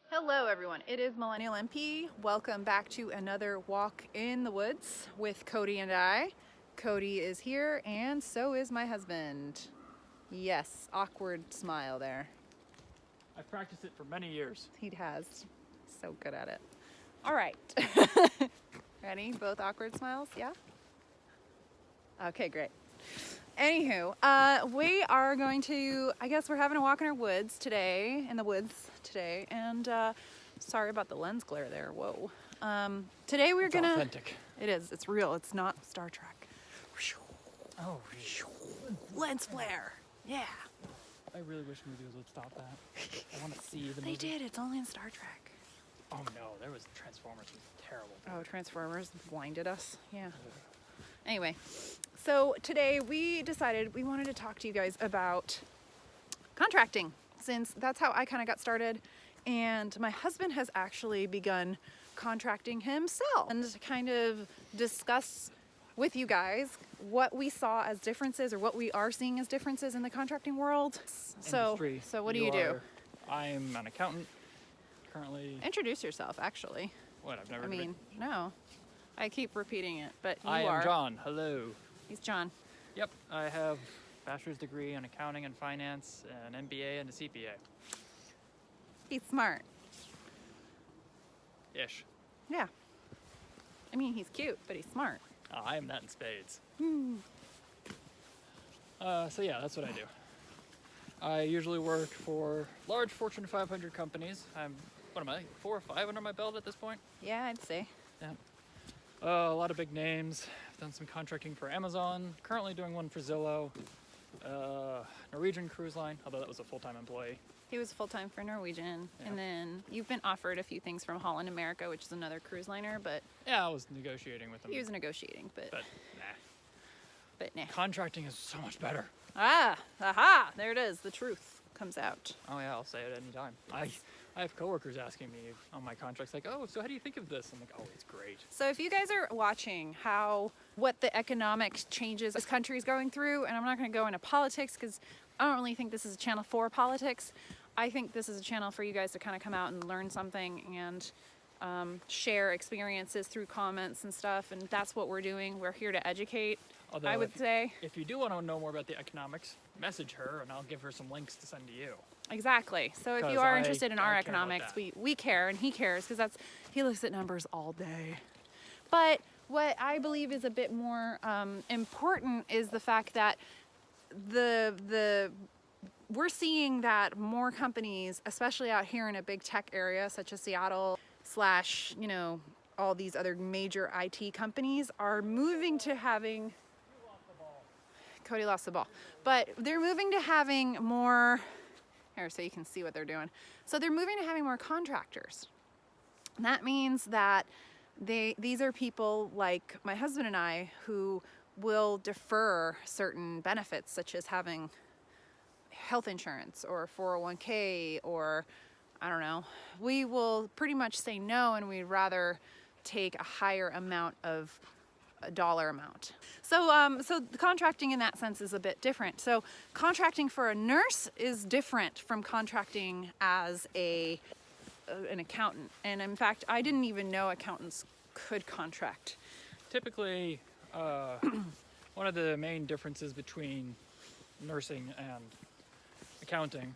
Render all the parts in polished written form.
Hello everyone, it is Millennialnp. Welcome back to another walk in the woods with Cody and I. Cody is here and so is my husband. Yes, awkward smile there. I've practiced it for many years. He has. So good at it. All right. Ready? Both awkward smiles? Yeah? Okay, great. Anywho, we are going to, I guess we're having a walk in the woods today, and sorry about the lens glare there, whoa. Today we're gonna... Authentic. It is, it's real, it's not Star Trek. Oh, Lens flare, yeah. I really wish movies would stop that. I want to see the They movie. did, it's only in Star Trek. Oh no, there was Transformers. It was terrible. Oh, Transformers blinded us, yeah. Anyway, so today we decided we wanted to talk to you guys about contracting, since that's how I kind of got started, and my husband has actually begun contracting himself, and to kind of discuss with you guys what we saw as differences or what we are seeing as differences in the contracting world. Industry. So what do you do? I'm an accountant currently. Introduce yourself, actually. What? I've never. I mean, no. I keep repeating it, but you I are. am John. Hello. He's John. Yep. I have a bachelor's degree in accounting and finance, an MBA, and a CPA. He's smart. Ish. Yeah. I mean, he's cute, but he's smart. I am that in spades. So yeah, that's what I do. I usually work for large Fortune 500 companies. What am I, 4 or 5 under my belt at this point? Yeah, I'd say. Yeah. A lot of big names. I've done some contracting for Amazon. Currently doing one for Zillow. Norwegian Cruise Line, although that was a full-time employee. He was full-time for Norwegian. Yeah. And then you've been offered a few things from Holland America, which is another cruise liner, but Yeah, I was negotiating with them. he was negotiating, but nah. Contracting is so much better. Aha, there it is. The truth comes out. Oh yeah, I'll say it anytime. I have coworkers asking me on my contracts, like, oh, so how do you think of this? I'm like, oh, it's great. So if you guys are watching what the economic changes this country is going through, and I'm not going to go into politics because I don't really think this is a channel for politics. I think this is a channel for you guys to kind of come out and learn something and share experiences through comments and stuff, and that's what we're doing. We're here to educate, Although I would say. If you do want to know more about the economics, message her and I'll give her some links to send to you. Exactly. So if you 'Cause are I interested in care our about economics, that. we care and he cares because he looks at numbers all day. But what I believe is a bit more important is the fact that we're seeing that more companies, especially out here in a big tech area such as Seattle / all these other major IT companies are moving to having... Cody lost the ball. But they're moving to having more... Here, so you can see what they're doing. So they're moving to having more contractors. And that means that these are people like my husband and I who will defer certain benefits, such as having health insurance or 401k or I don't know. We will pretty much say no, and we'd rather take a higher amount of a dollar amount. So the contracting in that sense is a bit different. So contracting for a nurse is different from contracting as an accountant. And in fact, I didn't even know accountants could contract. Typically, one of the main differences between nursing and accounting,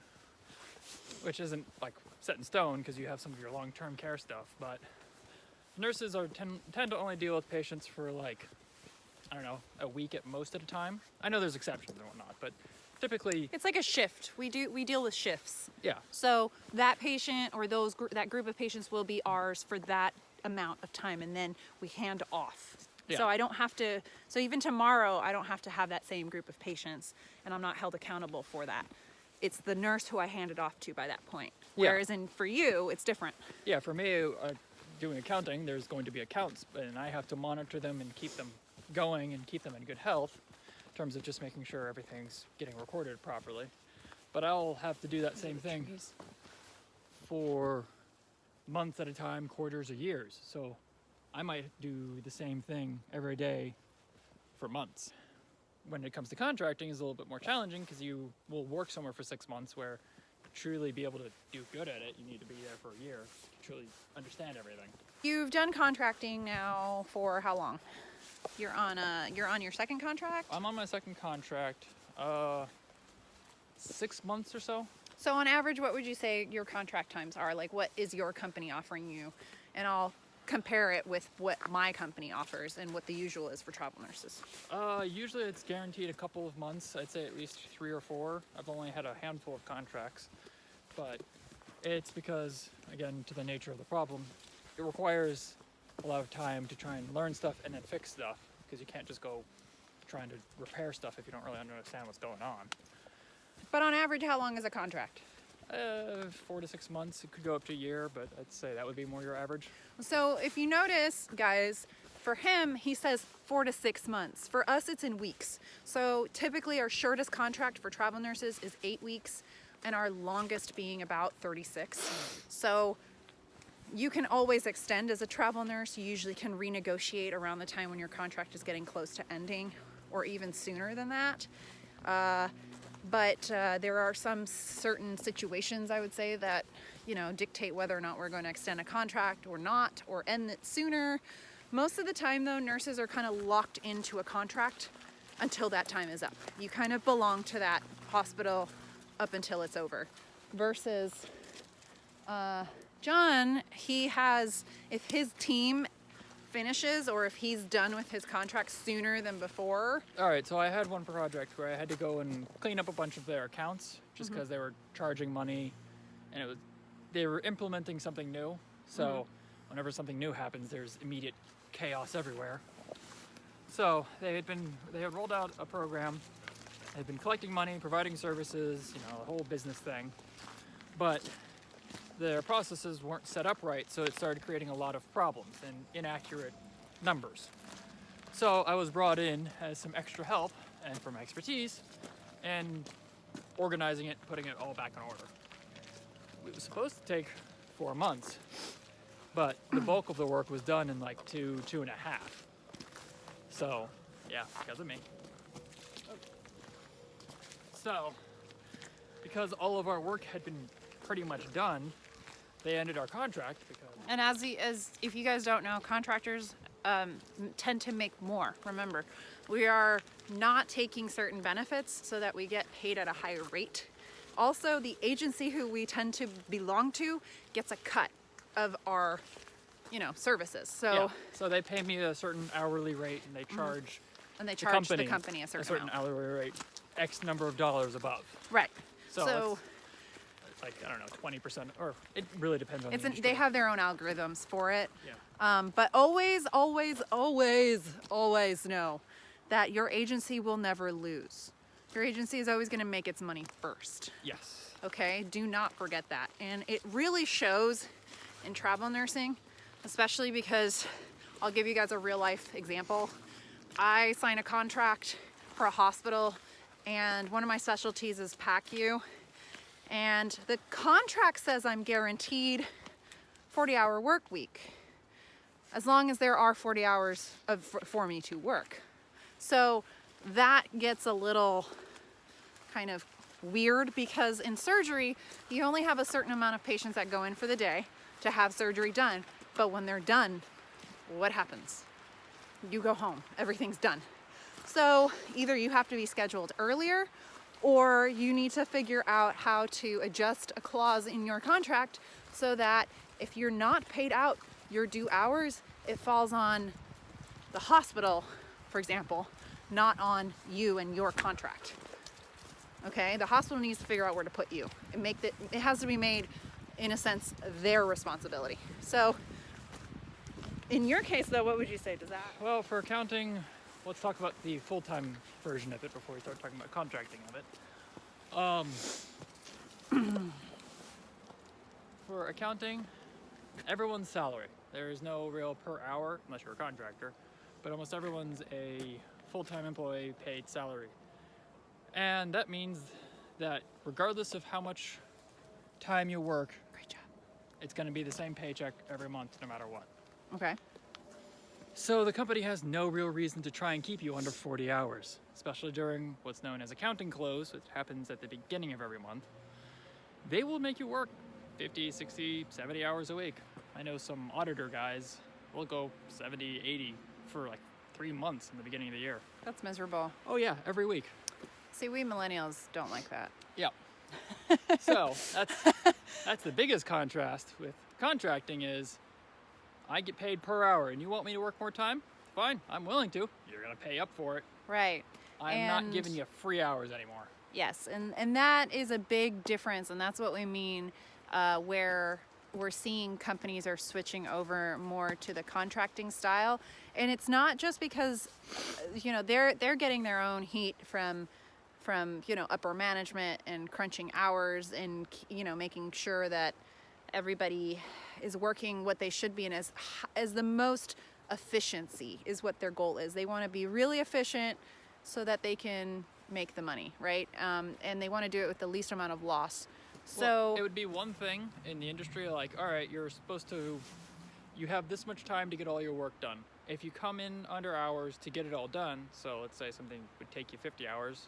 which isn't like set in stone because you have some of your long-term care stuff, but nurses tend to only deal with patients for like, I don't know, a week at most at a time. I know there's exceptions and whatnot, but typically It's like a shift. We deal with shifts. yeah. So that patient or that group of patients will be ours for that amount of time, and then we hand off. Yeah. So I don't have to. So even tomorrow, I don't have to have that same group of patients, and I'm not held accountable for that. It's the nurse who I hand it off to by that point. Yeah. Whereas for you, it's different. Yeah, for me, doing accounting, there's going to be accounts, and I have to monitor them and keep them going and keep them in good health in terms of just making sure everything's getting recorded properly. But I'll have to do that same thing for months at a time, quarters or years. So I might do the same thing every day for months. When it comes to contracting, it's a little bit more challenging because you will work somewhere for 6 months where truly be able to do good at it, you need to be there for a year to truly understand everything. You've done contracting now for how long? You're on your second contract? I'm on my second contract, 6 months or so. So on average, what would you say your contract times are? Like, what is your company offering you? And I'll compare it with what my company offers and what the usual is for travel nurses. Usually it's guaranteed a couple of months. I'd say at least 3 or 4. I've only had a handful of contracts, but it's because, again, to the nature of the problem, it requires a lot of time to try and learn stuff and then fix stuff, because you can't just go trying to repair stuff if you don't really understand what's going on. But on average, how long is a contract? 4 to 6 months. It could go up to a year, but I'd say that would be more your average. So if you notice, guys, for him, he says 4 to 6 months. For us, it's in weeks. So typically our shortest contract for travel nurses is 8 weeks, and our longest being about 36. So you can always extend as a travel nurse. You usually can renegotiate around the time when your contract is getting close to ending, or even sooner than that. But there are some certain situations, I would say, that, dictate whether or not we're going to extend a contract or not, or end it sooner. Most of the time, though, nurses are kind of locked into a contract until that time is up. You kind of belong to that hospital up until it's over. Versus John, if his team finishes, or if he's done with his contract sooner than before. All right, so I had one project where I had to go and clean up a bunch of their accounts just because they were charging money, and they were implementing something new. So whenever something new happens, there's immediate chaos everywhere. So they had rolled out a program. They'd been collecting money, providing services, the whole business thing. But their processes weren't set up right, so it started creating a lot of problems and inaccurate numbers. So I was brought in as some extra help and for my expertise and organizing it, putting it all back in order. It was supposed to take 4 months, but the bulk of the work was done in like 2.5. So, yeah, because of me. So, because all of our work had been pretty much done, they ended our contract because... And as if you guys don't know, contractors tend to make more. Remember, we are not taking certain benefits so that we get paid at a higher rate. Also, the agency who we tend to belong to gets a cut of our, services. So they pay me a certain hourly rate, and they charge the company a certain amount. hourly rate, X number of dollars above. Right. So it's like, I don't know, 20%, or it really depends on the industry. They have their own algorithms for it. Yeah. But always, always, always, always know that your agency will never lose. Your agency is always going to make its money first. Yes. Okay? Do not forget that. And it really shows in travel nursing, especially because I'll give you guys a real life example. I sign a contract for a hospital, and one of my specialties is PACU. And the contract says I'm guaranteed 40-hour work week, as long as there are 40 hours for me to work. So that gets a little kind of weird, because in surgery, you only have a certain amount of patients that go in for the day to have surgery done. But when they're done, what happens? You go home, everything's done. So either you have to be scheduled earlier, or you need to figure out how to adjust a clause in your contract so that if you're not paid out your due hours, it falls on the hospital, for example, not on you and your contract. Okay? The hospital needs to figure out where to put you and it has to be made, in a sense, their responsibility. So in your case, though, what would you say to that? Well, for accounting, let's talk about the full-time version of it before we start talking about contracting of it. For accounting, everyone's salary. There is no real per hour, unless you're a contractor, but almost everyone's a full-time employee paid salary. And that means that regardless of how much time you work, Great job. it's going to be the same paycheck every month, no matter what. Okay. So the company has no real reason to try and keep you under 40 hours, especially during what's known as accounting close, which happens at the beginning of every month. they will make you work 50, 60, 70 hours a week. I know some auditor guys will go 70, 80 for like 3 months in the beginning of the year. That's miserable. Oh yeah, every week. See, we millennials don't like that. Yeah. So that's the biggest contrast with contracting is I get paid per hour and you want me to work more time? Fine, I'm willing to. You're gonna pay up for it. Right. I'm not giving you free hours anymore. Yes, and that is a big difference, and that's what we mean where we're seeing companies are switching over more to the contracting style. And it's not just because they're getting their own heat from upper management and crunching hours and making sure that everybody is working what they should be, and as the most efficiency is what their goal is. They want to be really efficient so that they can make the money, right? And they want to do it with the least amount of loss. So well, it would be one thing in the industry like, all right, you have this much time to get all your work done. If you come in under hours to get it all done, so let's say something would take you 50 hours,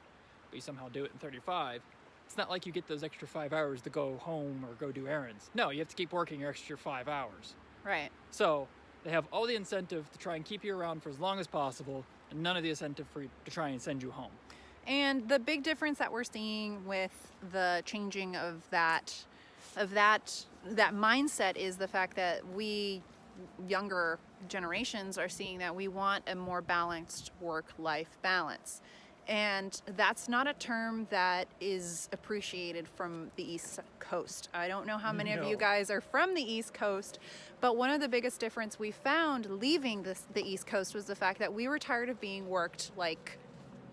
but you somehow do it in 35, it's not like you get those extra 5 hours to go home or go do errands. No, you have to keep working your extra 5 hours. Right. So they have all the incentive to try and keep you around for as long as possible, and none of the incentive for you to try and send you home. And the big difference that we're seeing with the changing of that mindset is the fact that we younger generations are seeing that we want a more balanced work-life balance. And that's not a term that is appreciated from the East Coast. I don't know how many of you guys are from the East Coast, but one of the biggest difference we found leaving the East Coast was the fact that we were tired of being worked like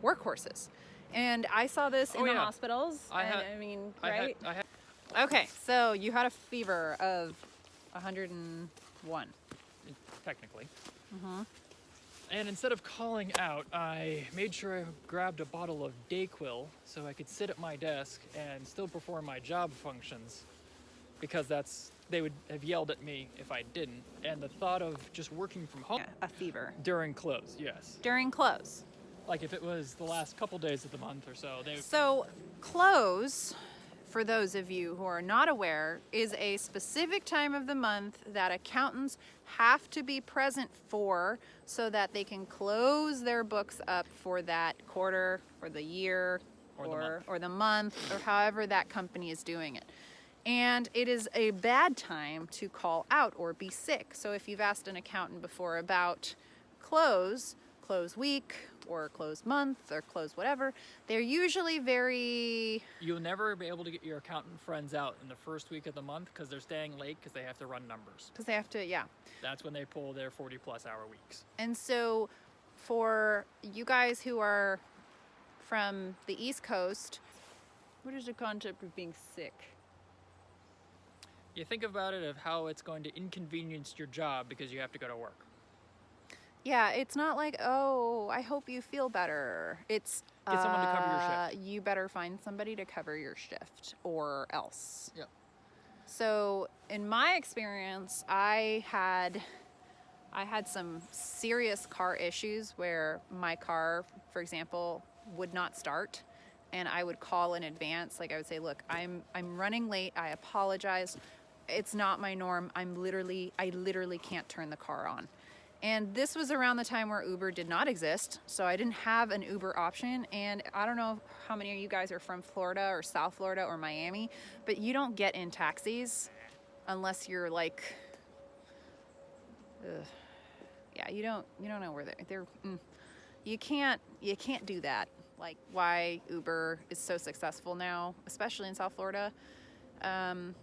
workhorses. And I saw this in the hospitals. Right? Okay, so you had a fever of 101. Technically. Mm-hmm. And instead of calling out, I made sure I grabbed a bottle of Dayquil so I could sit at my desk and still perform my job functions, because they would have yelled at me if I didn't. And the thought of just working from home. A fever. During close, yes. During close. Like if it was the last couple days of the month or so. So close, for those of you who are not aware, is a specific time of the month that accountants have to be present for so that they can close their books up for that quarter or the year or the month or however that company is doing it. And it is a bad time to call out or be sick. So if you've asked an accountant before about close week or close month or close whatever, they're usually very... You'll never be able to get your accountant friends out in the first week of the month because they're staying late because they have to run numbers. Because they have to, yeah. That's when they pull their 40-plus hour weeks. And so for you guys who are from the East Coast, what is the concept of being sick? You think about it of how it's going to inconvenience your job because you have to go to work. Yeah, it's not like, oh, I hope you feel better. It's get someone to cover your shift. You better find somebody to cover your shift or else. Yeah. So in my experience, I had some serious car issues where my car, for example, would not start, and I would call in advance. Like I would say, look, I'm running late. I apologize. It's not my norm. I literally can't turn the car on. And this was around the time where Uber did not exist, so I didn't have an Uber option. And I don't know how many of you guys are from Florida or South Florida or Miami, but you don't get in taxis unless you're like, you don't know where they're. You can't do that. Like why Uber is so successful now, especially in South Florida.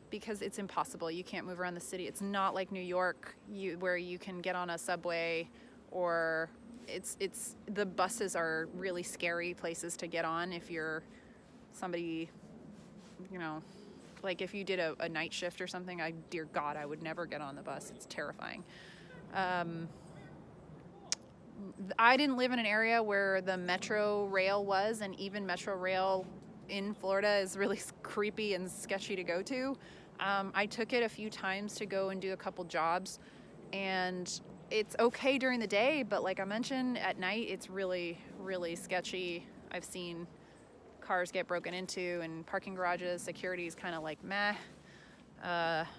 Because it's impossible. You can't move around the city. It's not like New York, where you can get on a subway, or the buses are really scary places to get on if you're somebody, like if you did a night shift or something. Dear God, I would never get on the bus. It's terrifying. I didn't live in an area where the Metro Rail was, and even Metro Rail in Florida is really creepy and sketchy to go to. I took it a few times to go and do a couple jobs, and it's okay during the day, but like I mentioned, at night it's really, really sketchy. I've seen cars get broken into, and parking garages, security is kind of like meh.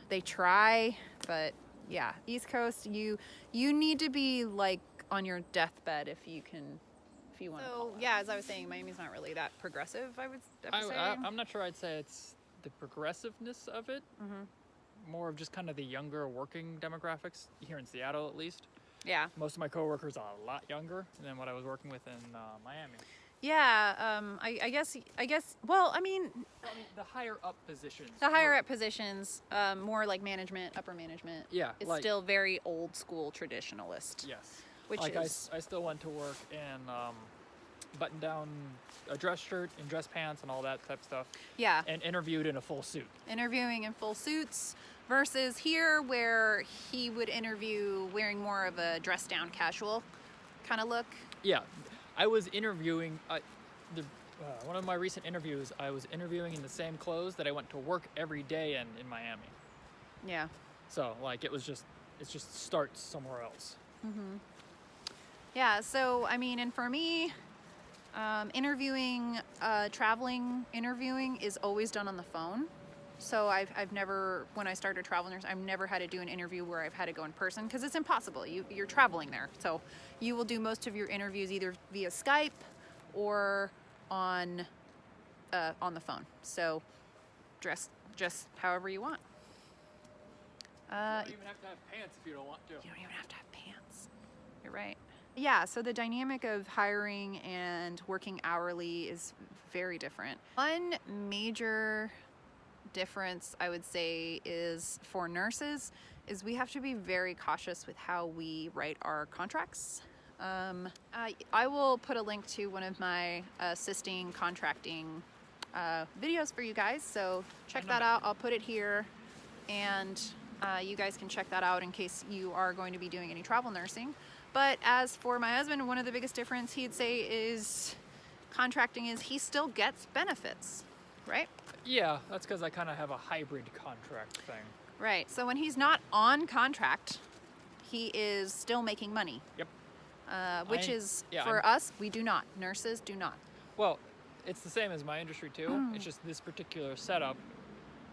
They try, but yeah, East Coast, you need to be like on your deathbed if you want to. So yeah, as I was saying, Miami's not really that progressive. I would say. I'm not sure I'd say it's the progressiveness of it. More of just kind of the younger working demographics here in Seattle, at least. Yeah. Most of my coworkers are a lot younger than what I was working with in Miami. Yeah. I guess. Well, I mean, the higher up positions. The higher up positions, more like management, upper management. Yeah. It's still very old school traditionalist. Yes. Which like is. I still went to work in button down a dress shirt and dress pants and all that type of stuff. Yeah. And interviewed in a full suit. Interviewing in full suits versus here where he would interview wearing more of a dress down casual kind of look. Yeah. I was interviewing, one of my recent interviews, I was interviewing in the same clothes that I went to work every day in Miami. Yeah. So like it just starts somewhere else. Yeah, so I mean, and for me, traveling interviewing is always done on the phone. So I've never, when I started travel nurse, I've never had to do an interview where I've had to go in person because it's impossible. You're traveling there. So you will do most of your interviews either via Skype or on the phone. So dress just however you want. You don't even have to have pants if you don't want to. You don't even have to have pants. You're right. Yeah, so the dynamic of hiring and working hourly is very different. One major difference I would say is for nurses is we have to be very cautious with how we write our contracts. I will put a link to one of my assisting contracting videos for you guys, so check that out. I'll put it here, and you guys can check that out in case you are going to be doing any travel nursing. But as for my husband, one of the biggest difference he'd say is contracting is he still gets benefits, right? Yeah, that's because I kind of have a hybrid contract thing. Right. So when he's not on contract, he is still making money. Yep. Which for us, we do not. Nurses do not. Well, it's the same as my industry too. It's just this particular setup.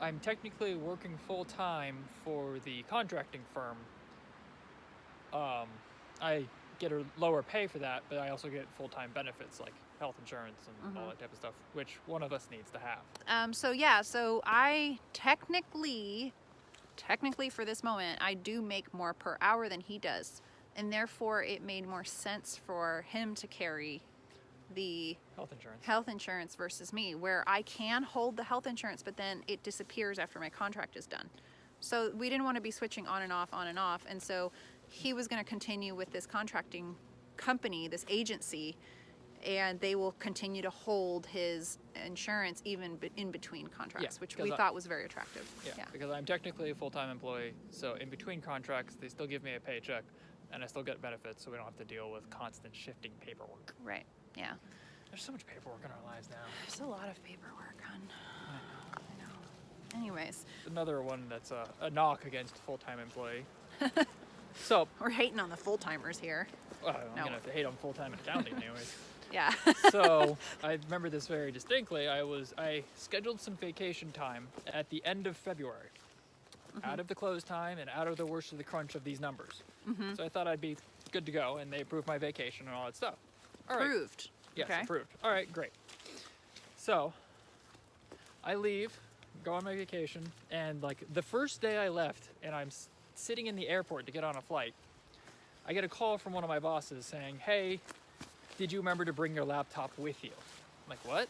I'm technically working full time for the contracting firm. I get a lower pay for that, but I also get full-time benefits like health insurance and all that type of stuff, which one of us needs to have. So I technically for this moment, I do make more per hour than he does. And therefore it made more sense for him to carry the health insurance versus me, where I can hold the health insurance, but then it disappears after my contract is done. So we didn't want to be switching on and off. And so he was going to continue with this contracting company, this agency, and they will continue to hold his insurance even in between contracts, which we thought was very attractive. Yeah, because I'm technically a full-time employee, so in between contracts, they still give me a paycheck, and I still get benefits, so we don't have to deal with constant shifting paperwork. Right, yeah. There's so much paperwork in our lives now. There's a lot of paperwork, hon. I know. Anyways. Another one that's a knock against a full-time employee. So we're hating on the full-timers here. Well, I'm going to have to hate on full-time accounting anyways. Yeah. So I remember this very distinctly. I scheduled some vacation time at the end of February, out of the close time and out of the worst of the crunch of these numbers. So I thought I'd be good to go, and they approved my vacation and all that stuff. All right. Approved. Yes, okay. Approved. All right, great. So I leave, go on my vacation, and like the first day I left, and I'm sitting in the airport to get on a flight, I get a call from one of my bosses saying, "Hey, did you remember to bring your laptop with you?" I'm like, "What?"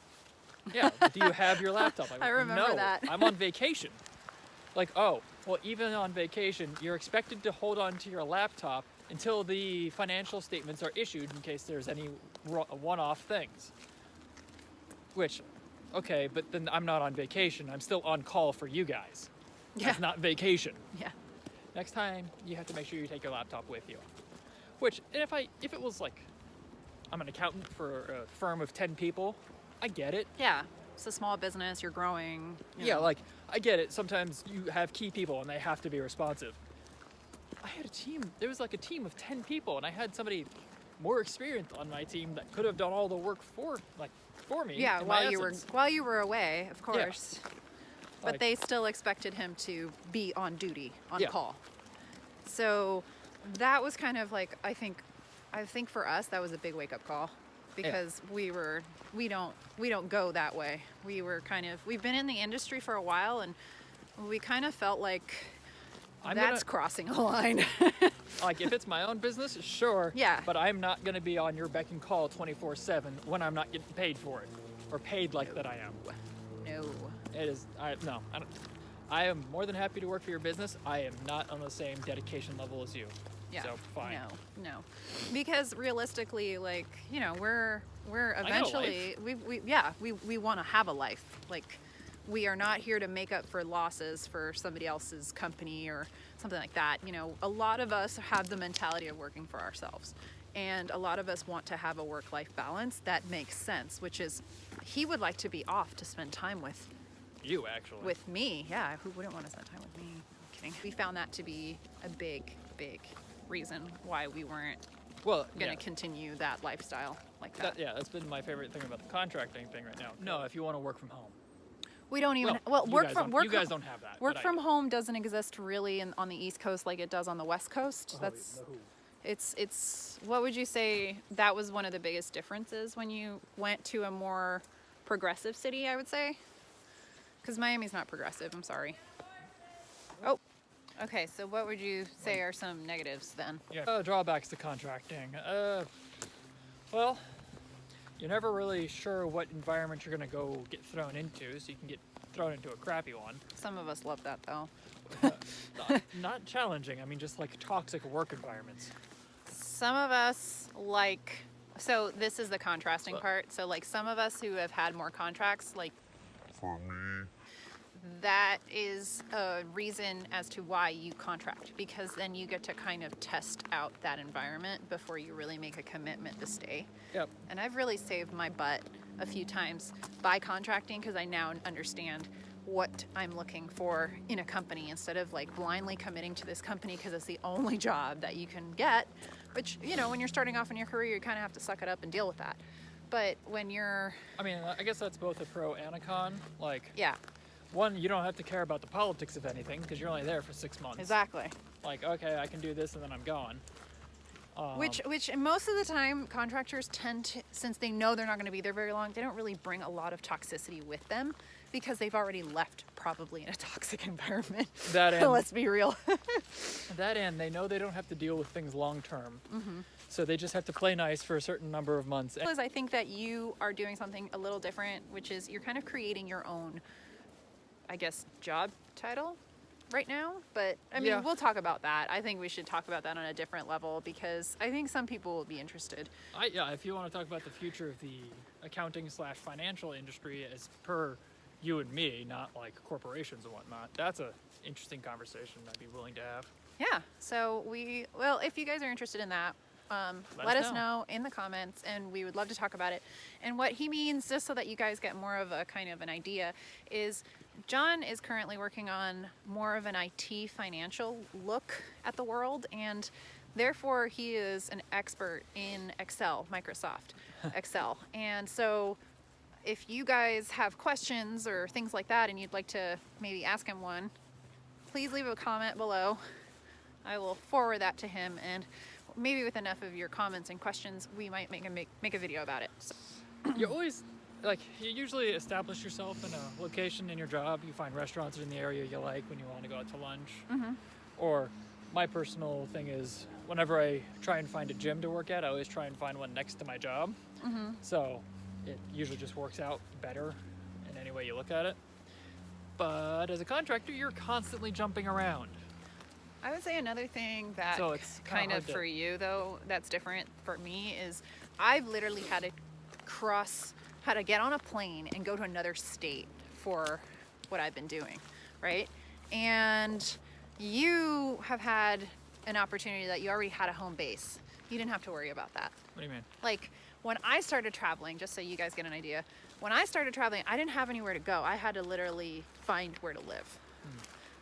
"Yeah, do you have your laptop?" I remember no, that. I'm on vacation. Like, oh, well, even on vacation, you're expected to hold on to your laptop until the financial statements are issued in case there's any one-off things. Which, okay, but then I'm not on vacation. I'm still on call for you guys. Yeah. That's not vacation. Yeah. Next time, you have to make sure you take your laptop with you. Which, if it was like, I'm an accountant for a firm of 10 people, I get it. Yeah. It's a small business, you're growing. Yeah, like, I get it. Sometimes you have key people and they have to be responsive. I had a team, there was like a team of 10 people, and I had somebody more experience on my team that could have done all the work for me. Yeah, in my while you were away, of course. But Like- they still expected him to be on duty, on Yeah. call. So that was kind of like, I think for us that was a big wake up call, because we don't go that way. We've been in the industry for a while, and we kind of felt like that's crossing a line. Like, if it's my own business, sure. Yeah. But I'm not going to be on your beck and call 24/7 when I'm not getting paid for it, or paid like that I am. No. It is. I don't. I am more than happy to work for your business. I am not on the same dedication level as you. Yeah. So fine. No. Because realistically, like, you know, we're eventually we want to have a life. Like, we are not here to make up for losses for somebody else's company or something like that. You know, a lot of us have the mentality of working for ourselves. And a lot of us want to have a work-life balance that makes sense, which is, he would like to be off to spend time with You actually. with me. Yeah, who wouldn't want to spend time with me? I'm kidding. We found that to be a big reason why we weren't going to continue that lifestyle like that. That's been my favorite thing about the contracting thing right now. No, if you want to work from home. We don't even you guys don't have that. Work but I from do. home doesn't exist really on the East Coast like it does on the West Coast. It's what would you say that was one of the biggest differences when you went to a more progressive city, I would say? Because Miami's not progressive, I'm sorry. Oh, okay, so what would you say are some negatives then? Yeah. Drawbacks to contracting. Well, you're never really sure what environment you're going to go get thrown into, so you can get thrown into a crappy one. Some of us love that though. Not challenging. I mean, just like toxic work environments. Some of us so this is the contrasting part. So like some of us who have had more contracts, like For me, that is a reason as to why you contract, because then you get to kind of test out that environment before you really make a commitment to stay. Yep. And I've really saved my butt a few times by contracting, because I now understand what I'm looking for in a company, instead of like blindly committing to this company because it's the only job that you can get, which, you know, when you're starting off in your career, you kind of have to suck it up and deal with that. But when you're... I mean, I guess that's both a pro and a con. Like, Yeah, one, you don't have to care about the politics of anything because you're only there for 6 months. exactly. Like, okay, I can do this and then I'm gone. Which most of the time, contractors tend to, since they know they're not going to be there very long, they don't really bring a lot of toxicity with them because they've already left probably in a toxic environment. That and Let's be real. that and they know they don't have to deal with things long term. Mm-hmm. So they just have to play nice for a certain number of months. Because I think that you are doing something a little different, which is you're kind of creating your own, I guess, job title right now. But I mean, Yeah. we'll talk about that. I think we should talk about that on a different level, because I think some people will be interested. If you want to talk about the future of the accounting/financial industry as per you and me, not like corporations and whatnot, that's a interesting conversation I'd be willing to have. Yeah. So if you guys are interested in that, let us know in the comments, and we would love to talk about it. And what he means, just so that you guys get more of a kind of an idea, is John is currently working on more of an IT financial look at the world, and therefore he is an expert in Excel, Microsoft Excel. And so if you guys have questions or things like that and you'd like to maybe ask him one, please leave a comment below. I will forward that to him, and maybe with enough of your comments and questions, we might make a video about it. So, You always, you usually establish yourself in a location in your job. You find restaurants in the area you like when you want to go out to lunch. mm-hmm. Or my personal thing is, whenever I try and find a gym to work at, I always try and find one next to my job. Mm-hmm. So it usually just works out better in any way you look at it. But as a contractor, you're constantly jumping around. I would say another thing that So it's kind kinda of hard to- for you though, that's different for me, is I've literally had to get on a plane and go to another state for what I've been doing, right? And you have had an opportunity that you already had a home base. You didn't have to worry about that. What do you mean? Like when I started traveling, just so you guys get an idea, when I started traveling, I didn't have anywhere to go. I had to literally find where to live.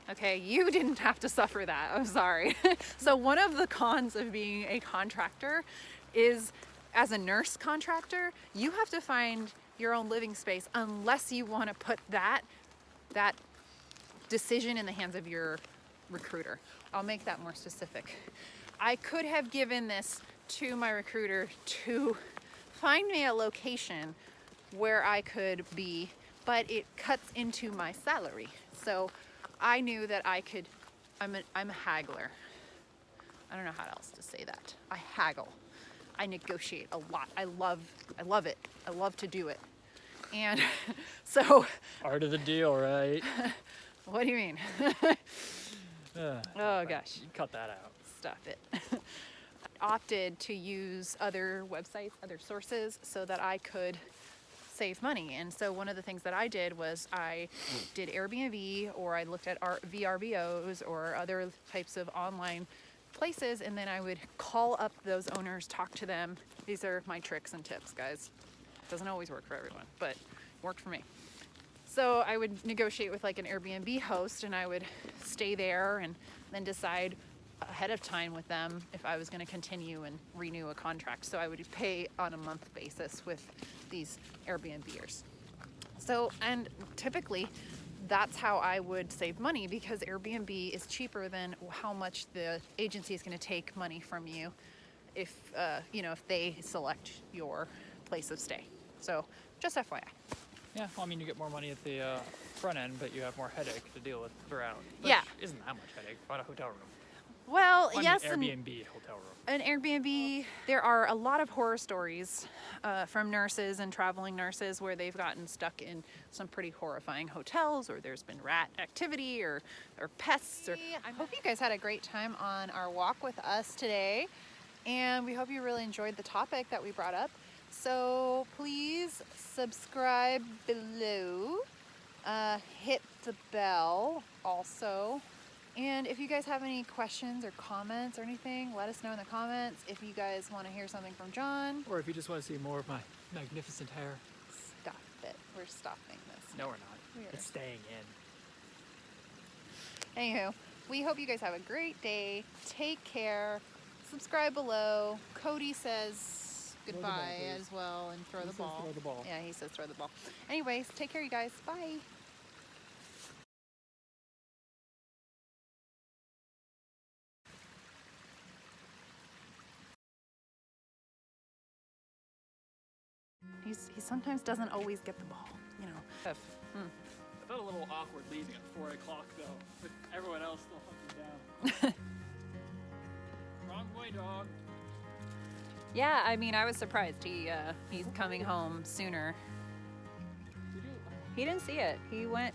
Okay, you didn't have to suffer that. I'm sorry. So one of the cons of being a contractor is, as a nurse contractor, you have to find your own living space unless you want to put that decision in the hands of your recruiter. I'll make that more specific. I could have given this to my recruiter to find me a location where I could be, but it cuts into my salary. So I knew that I could, I'm a haggler. I don't know how else to say that. I haggle. I negotiate a lot. I love it. I love to do it. And so. Art of the deal, right? What do you mean? Oh gosh. You cut that out. Stop it. Opted to use other websites, other sources, so that I could save money. And so one of the things that I did was I did Airbnb, or I looked at VRBOs or other types of online places, and then I would call up those owners, talk to them. These are my tricks and tips, guys. Doesn't always work for everyone, but worked for me. So I would negotiate with like an Airbnb host, and I would stay there and then decide ahead of time with them if I was going to continue and renew a contract. So I would pay on a month basis with these Airbnbers. So, and typically that's how I would save money, because Airbnb is cheaper than how much the agency is going to take money from you if, if they select your place of stay. So just FYI. Yeah, well, I mean, you get more money at the front end, but you have more headache to deal with throughout. Which Yeah. isn't that much headache. About a hotel room. Well, I mean, yes. Airbnb hotel room. An Airbnb, there are a lot of horror stories from nurses and traveling nurses where they've gotten stuck in some pretty horrifying hotels, or there's been rat activity or pests. I hope you guys had a great time on our walk with us today, and we hope you really enjoyed the topic that we brought up. So please subscribe below, hit the bell also. And if you guys have any questions or comments or anything, let us know in the comments. If you guys want to hear something from John. Or if you just want to see more of my magnificent hair. Stop it. We're stopping this. No, we're not. It's staying in. Anywho, we hope you guys have a great day. Take care. Subscribe below. Cody says goodbye as well and throw the ball. Throw the ball. Yeah, he says throw the ball. Anyways, take care, you guys. Bye. He sometimes doesn't always get the ball, you know. I felt a little awkward leaving at 4 o'clock though, with everyone else still hunting down. Wrong way, dog. Yeah, I mean, I was surprised he's coming home sooner. He didn't see it. He went.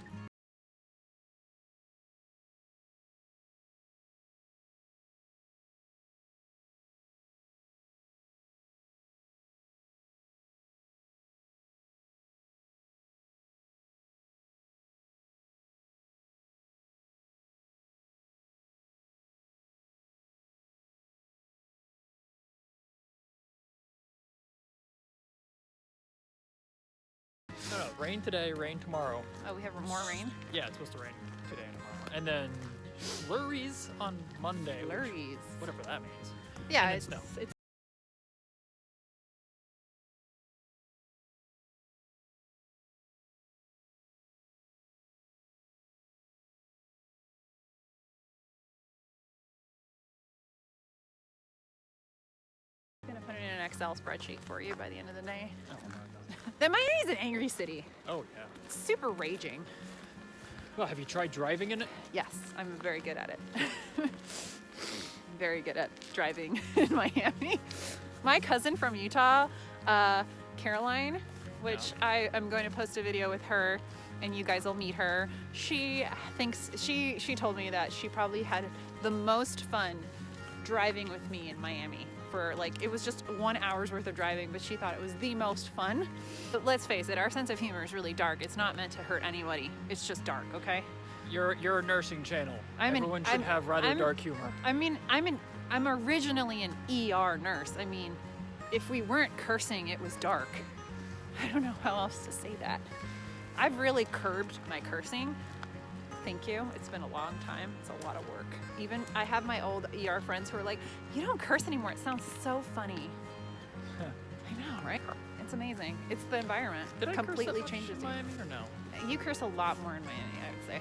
No, rain today, rain tomorrow. Oh, we have more rain? Yeah, it's supposed to rain today and tomorrow. And then flurries on Monday. Flurries. Whatever that means. Yeah, And then it's snow. I'm gonna put it in an Excel spreadsheet for you by the end of the day. Oh, no, it doesn't. That Miami's an angry city. Oh, yeah. It's super raging. Well, have you tried driving in it? Yes, I'm very good at it. Very good at driving in Miami. My cousin from Utah, Caroline, which I am going to post a video with her, and you guys will meet her. She thinks she told me that she probably had the most fun driving with me in Miami. For like, it was just 1 hour's worth of driving, but she thought it was the most fun. But let's face it, our sense of humor is really dark. It's not meant to hurt anybody. It's just dark, okay? You're a nursing channel. Everyone should have rather dark humor. I mean, I'm originally an ER nurse. I mean, if we weren't cursing, it was dark. I don't know how else to say that. I've really curbed my cursing. Thank you. It's been a long time. It's a lot of work. Even I have my old ER friends who are like, you don't curse anymore. It sounds so funny. right? It's amazing. It's the environment. Did I Completely curse that much changes in you. Miami or no? You curse a lot more in Miami, I would say.